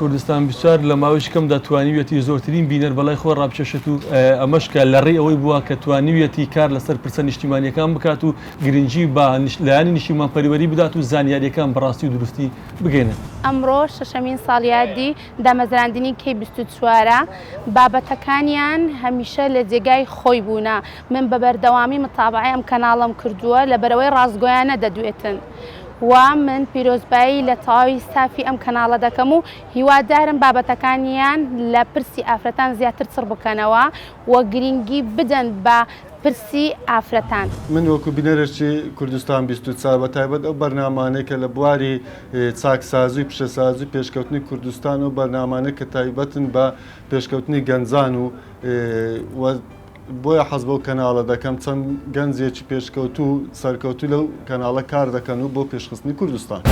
کوردستان 24 لە ماوەی کەمدا توانیوێتی زۆرترین بینەر بەلای خۆ ڕابچێشێت و ئەمەشکە لە ڕێی ئەوەی بووە کە توانیوێتی کار لەسەر پرسە نیشتیمانیەکان بکات و گرنگی بە لایانی نیشتیمان پەروەری بدات و زانیاریەکان بەڕاستی و دروستی بگەێنێت. ئەمڕۆ شەشەمین ساڵیادی دامەزراندنی کەی 24 بابەتەکانیان هەمیشە لە جێگای خۆی بوونە. من بە بەردەوامی متابعەی ئەم کەناڵم کردووە لەبەرەوەی ڕاستگۆیانە دەدوێتن. و من پیرۆزبایی لە تەواوی ستافی ئەم کەناڵە دەکەم و هیوادارم بابەتەکانیان لە پرسی ئافرەتان زیاتر چڕ بکەنەوە و گرنگی بدەن بە پرسی ئافرەتان. من وەکو بینەرێکی کوردستان 24 بەتایبەت ئەو بەرنامانەی کە لە بواری چاکسازی پیشەسازی پێشکەوتنی کوردستان و بەرنامانە کە تایبەتن بە پێشکەوتنی گەنجان و بۆیە حەز بەو کەناڵە دەکەم چەند گەنجێکی پێشکەوت و سەرکەوتوو لەو کەناڵە کار دەکەن و بۆ پێشخستنی کوردستان.